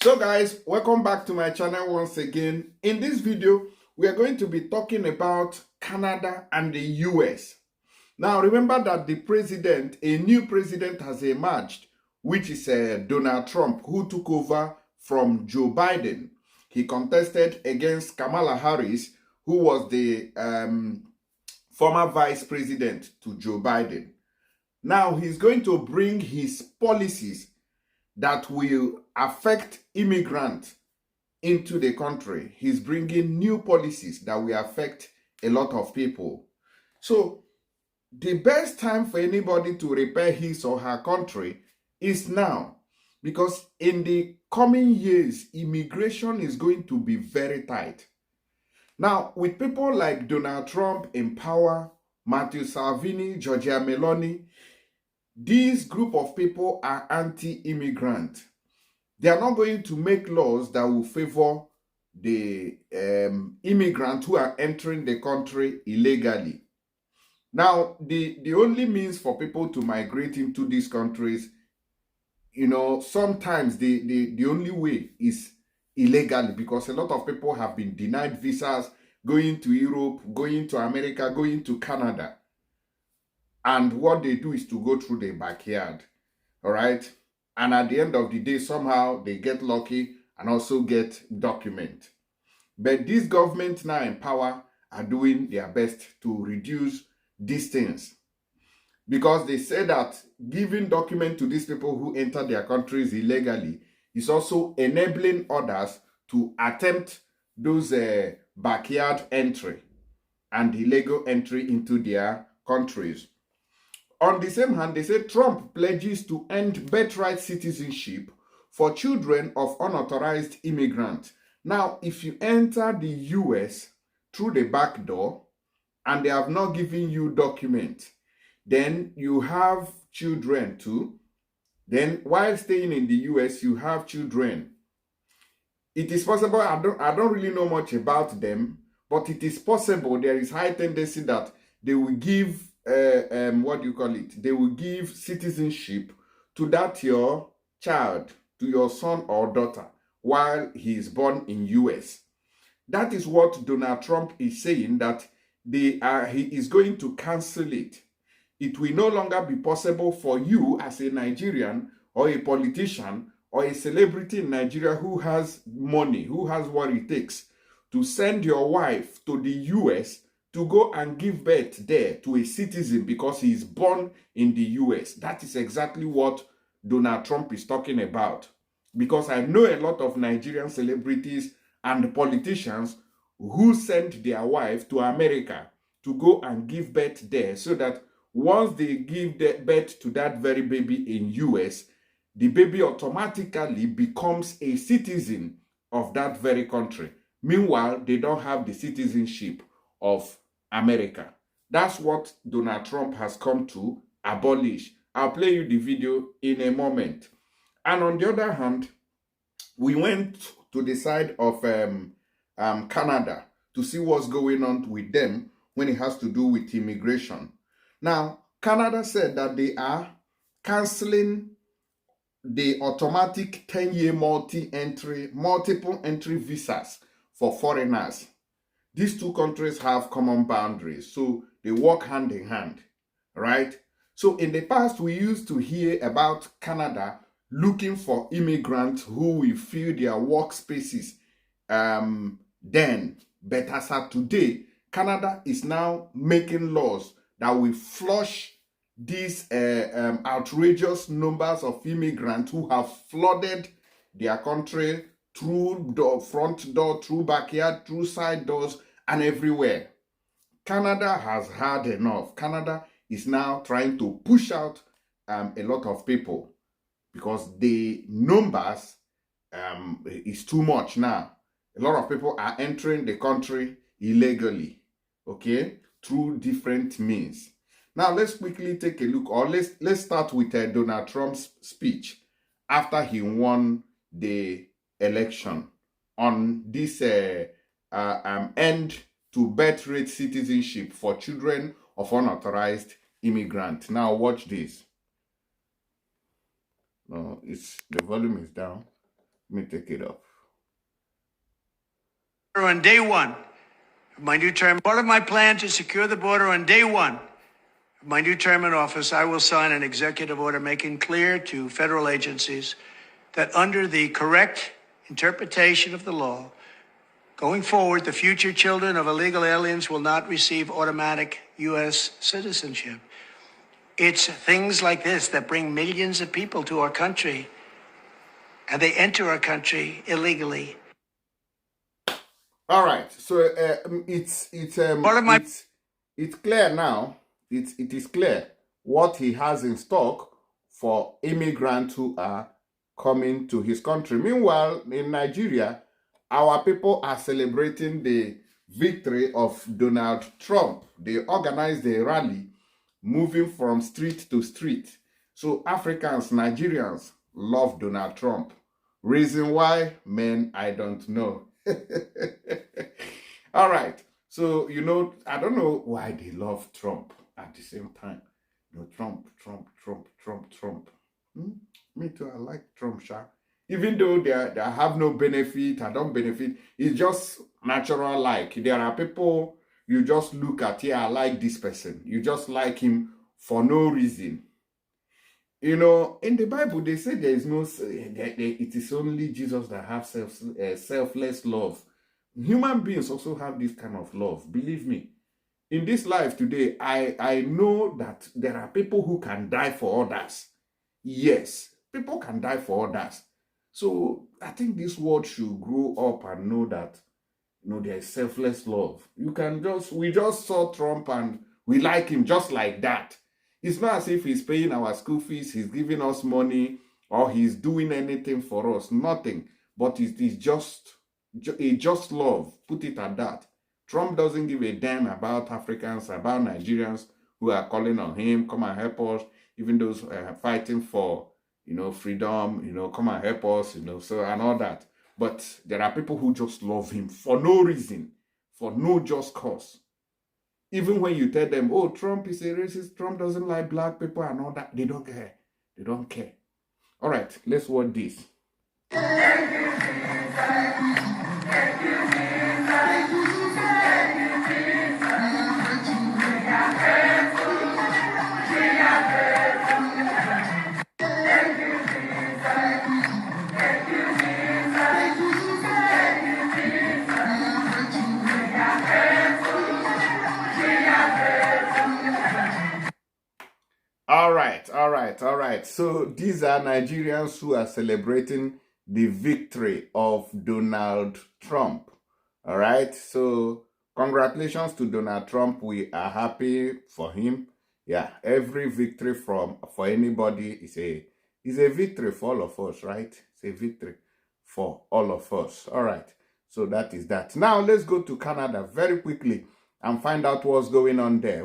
So guys, welcome back to my channel once again. In this video, we are going to be talking about Canada and the US. Now remember that a new president has emerged, which is Donald Trump, who took over from Joe Biden. He contested against Kamala Harris, who was the former vice president to Joe Biden. Now he's going to bring his policies that will affect immigrants into the country. He's bringing new policies that will affect a lot of people. So the best time for anybody to repair his or her country is now, because in the coming years, immigration is going to be very tight. Now, with people like Donald Trump in power, Matteo Salvini, Giorgia Meloni, this group of people are anti-immigrant. They are not going to make laws that will favor the immigrants who are entering the country illegally. Now, the only means for people to migrate into these countries, sometimes the only way is illegally, because a lot of people have been denied visas going to Europe, going to America, going to Canada. And what they do is to go through the backyard, all right? And at the end of the day, somehow they get lucky and also get document. But these governments now in power are doing their best to reduce these things, because they say that giving document to these people who enter their countries illegally is also enabling others to attempt those backyard entry and illegal entry into their countries. On the same hand, they say Trump pledges to end birthright citizenship for children of unauthorized immigrants. Now, if you enter the US through the back door and they have not given you document, then you have children too. Then while staying in the US, you have children. It is possible, I don't really know much about them, but it is possible there is high tendency that they will give they will give citizenship to that your child, to your son or daughter, while he is born in US. That is what Donald Trump is saying, that he is going to cancel it. It will no longer be possible for you as a Nigerian or a politician or a celebrity in Nigeria who has money, who has what it takes, to send your wife to the US to go and give birth there to a citizen because he is born in the US. That is exactly what Donald Trump is talking about. Because I know a lot of Nigerian celebrities and politicians who sent their wife to America to go and give birth there, so that once they give birth to that very baby in US, the baby automatically becomes a citizen of that very country. Meanwhile, they don't have the citizenship of America. That's what Donald Trump has come to abolish. I'll play you the video in a moment. And on the other hand, we went to the side of Canada to see what's going on with them when it has to do with immigration. Now, Canada said that they are canceling the automatic 10-year multiple entry visas for foreigners. These two countries have common boundaries, so they work hand in hand, right? So in the past, we used to hear about Canada looking for immigrants who will fill their workspaces then. But as of today, Canada is now making laws that will flush these outrageous numbers of immigrants who have flooded their country through the front door, through backyard, through side doors, and everywhere. Canada has had enough. Canada is now trying to push out a lot of people because the numbers is too much now. A lot of people are entering the country illegally, okay, through different means. Now, let's quickly take a look, or let's start with Donald Trump's speech after he won the election on this end to birthright citizenship for children of unauthorized immigrants. Now, watch this. No, the volume is down. Let me take it up. On day one of my new term, part of my plan to secure the border on day one of my new term in office, I will sign an executive order making clear to federal agencies that under the correct interpretation of the law, going forward, the future children of illegal aliens will not receive automatic U.S. citizenship. It's things like this that bring millions of people to our country, and they enter our country illegally. All right, so it's clear now. It is clear what he has in stock for immigrants who are coming to his country. Meanwhile, in Nigeria, our people are celebrating the victory of Donald Trump. They organized a rally moving from street to street. So Africans, Nigerians love Donald Trump. Reason why? Men, I don't know. All right. So, I don't know why they love Trump at the same time. Trump. Me too, I like Trump, sha. Even though they have no benefit, I don't benefit. It's just natural like. There are people you just look at, I like this person. You just like him for no reason. In the Bible, they say there is no, it is only Jesus that has selfless love. Human beings also have this kind of love. Believe me. In this life today, I know that there are people who can die for others. Yes, people can die for others. So I think this world should grow up and know that, there is selfless love. We just saw Trump and we like him just like that. It's not as if he's paying our school fees, he's giving us money, or he's doing anything for us. Nothing. But it is just love. Put it at that. Trump doesn't give a damn about Africans, about Nigerians who are calling on him, come and help us. Even those fighting for, freedom, come and help us, so and all that. But there are people who just love him for no reason, for no just cause. Even when you tell them, oh, Trump is a racist, Trump doesn't like black people and all that, they don't care. They don't care. All right, let's watch this. All right. So these are Nigerians who are celebrating the victory of Donald Trump. All right. So congratulations to Donald Trump. We are happy for him. Yeah, every victory for anybody is a victory for all of us, right? It's a victory for all of us. All right. So that is that. Now let's go to Canada very quickly and find out what's going on there.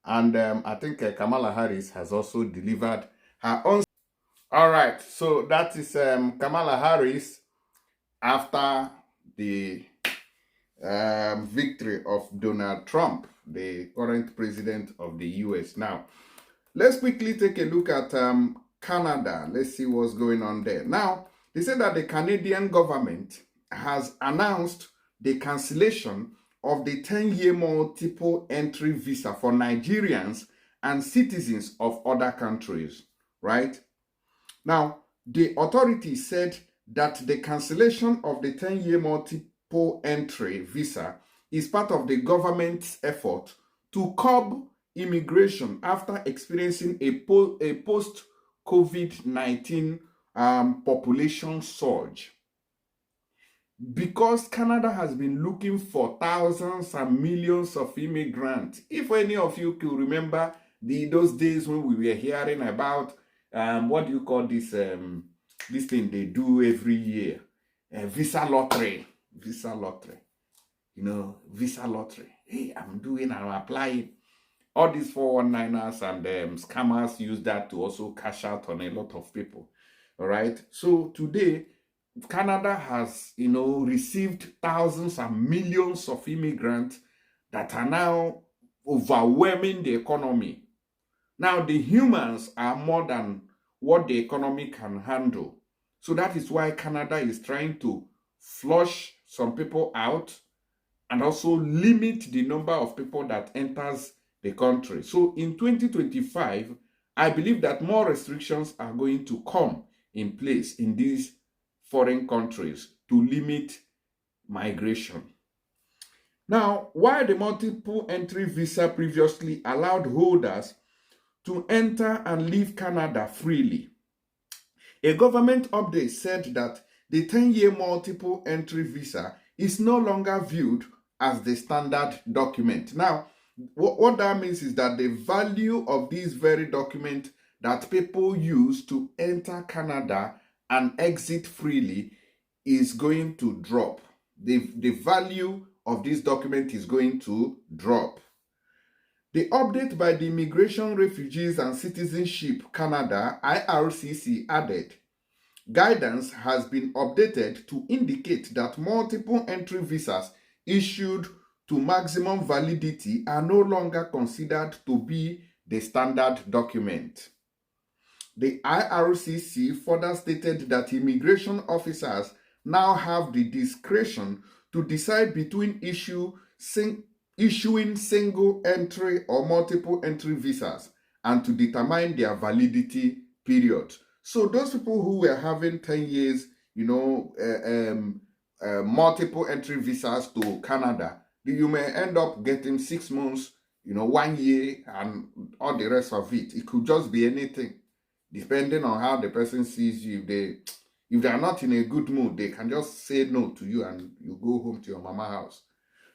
I think Kamala Harris has also delivered her own. All right, so that is Kamala Harris after the victory of Donald Trump, the current president of the US. Now, let's quickly take a look at Canada. Let's see what's going on there. Now, they said that the Canadian government has announced the cancellation of the 10-year multiple entry visa for Nigerians and citizens of other countries, right? Now, the authority said that the cancellation of the 10-year multiple entry visa is part of the government's effort to curb immigration after experiencing a post-COVID-19 population surge. Because Canada has been looking for thousands and millions of immigrants. If any of you could remember those days when we were hearing about what do you call this thing they do every year? Visa lottery. Visa lottery. Visa lottery. Hey, I'm applying. All these 419ers and scammers use that to also cash out on a lot of people. All right. So today, Canada has, received thousands and millions of immigrants that are now overwhelming the economy. Now, the humans are more than what the economy can handle. So that is why Canada is trying to flush some people out and also limit the number of people that enters the country. So in 2025, I believe that more restrictions are going to come in place in these foreign countries to limit migration. Now, while the multiple entry visa previously allowed holders to enter and leave Canada freely, a government update said that the 10-year multiple entry visa is no longer viewed as the standard document. Now, what that means is that the value of this very document that people use to enter Canada and exit freely is going to drop. The value of this document is going to drop. The update by the Immigration, Refugees and Citizenship Canada, IRCC, added, guidance has been updated to indicate that multiple entry visas issued to maximum validity are no longer considered to be the standard document. The IRCC further stated that immigration officers now have the discretion to decide between issuing single entry or multiple entry visas and to determine their validity period. So those people who were having 10 years, multiple entry visas to Canada, you may end up getting 6 months, 1 year, and all the rest of it. It could just be anything, depending on how the person sees you. If they are not in a good mood, they can just say no to you and you go home to your mama house.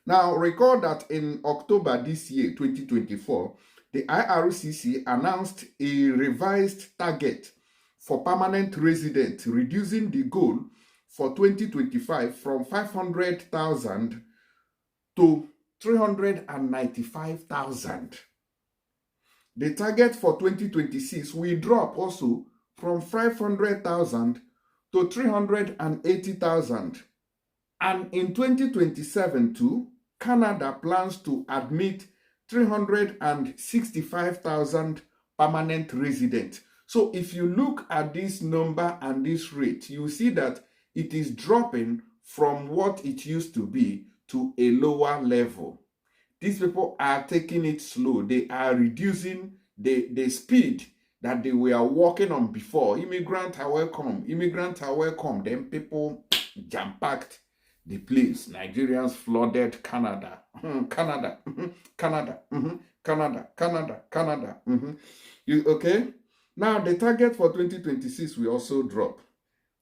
Now, recall that in October this year, 2024, the IRCC announced a revised target for permanent residents, reducing the goal for 2025 from 500,000 to 395,000. The target for 2026 will drop also from 500,000 to 380,000. And in 2027 too, Canada plans to admit 365,000 permanent residents. So if you look at this number and this rate, you see that it is dropping from what it used to be to a lower level. These people are taking it slow. They are reducing the speed that they were working on before. Immigrants are welcome. Immigrants are welcome. Then people jam-packed the place. Nigerians flooded Canada. Canada. Canada. Canada. Canada. Canada. Okay? Now, the target for 2026 will also drop.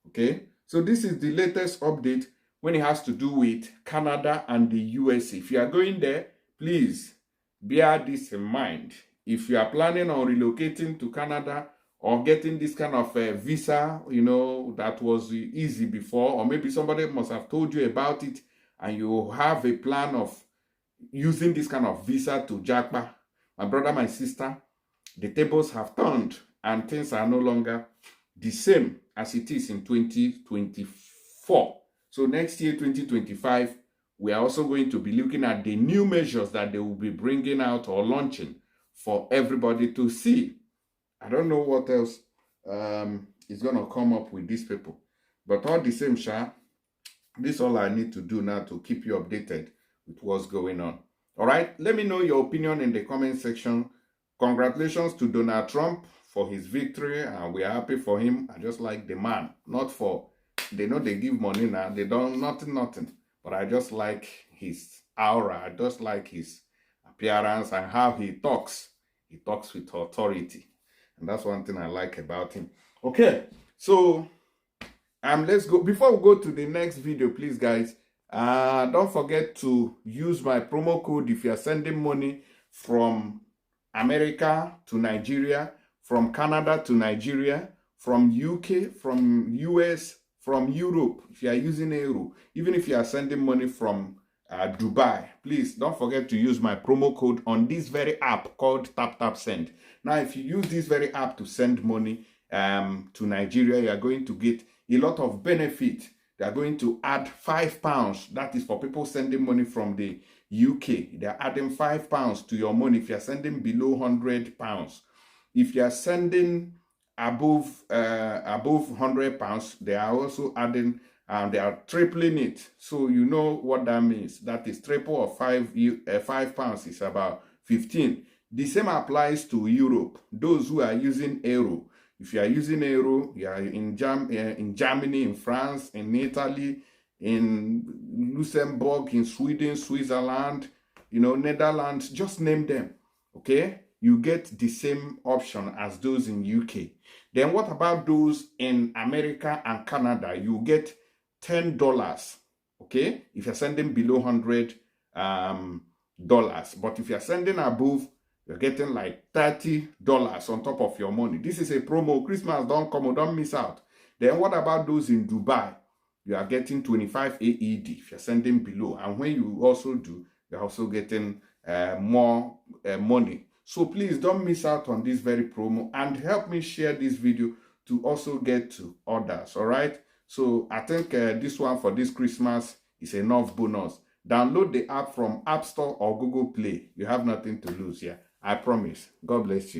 Okay? So this is the latest update when it has to do with Canada and the USA. If you are going there, please bear this in mind. If you are planning on relocating to Canada or getting this kind of visa, that was easy before, or maybe somebody must have told you about it and you have a plan of using this kind of visa to Jackpa, my brother, my sister, the tables have turned and things are no longer the same as it is in 2024. So next year, 2025, we are also going to be looking at the new measures that they will be bringing out or launching for everybody to see. I don't know what else is going to come up with these people. But all the same, Sha, this is all I need to do now to keep you updated with what's going on. All right, let me know your opinion in the comment section. Congratulations to Donald Trump for his victory, and we are happy for him. I just like the man, not for, they know they give money now, they don't, nothing. But I just like his aura, I just like his appearance and how he talks. He talks with authority. And that's one thing I like about him. Okay, so let's go. Before we go to the next video, please, guys, don't forget to use my promo code if you are sending money from America to Nigeria, from Canada to Nigeria, from UK, from US, from Europe, if you are using euro, even if you are sending money from Dubai, please don't forget to use my promo code on this very app called TapTapSend. Now, if you use this very app to send money to Nigeria, you are going to get a lot of benefit. They are going to add £5. That is for people sending money from the UK. They are adding £5 to your money if you are sending below £100. If you are sending above £100, they are also adding, they are tripling it. So you know what that means. That is triple of £5 is about 15. The same applies to Europe. Those who are using euro. If you are using euro, you are in Germany, in France, in Italy, in Luxembourg, in Sweden, Switzerland, Netherlands, just name them, okay? You get the same option as those in UK. Then what about those in America and Canada? You get $10, okay? If you're sending below $100, but if you're sending above, you're getting like $30 on top of your money. This is a promo. Christmas don't come, don't miss out. Then what about those in Dubai? You are getting 25 AED if you're sending below. And when you also do, you're also getting more money. So please don't miss out on this very promo and help me share this video to also get to others, all right? So I think this one for this Christmas is enough bonus. Download the app from App Store or Google Play. You have nothing to lose here. I promise. God bless you.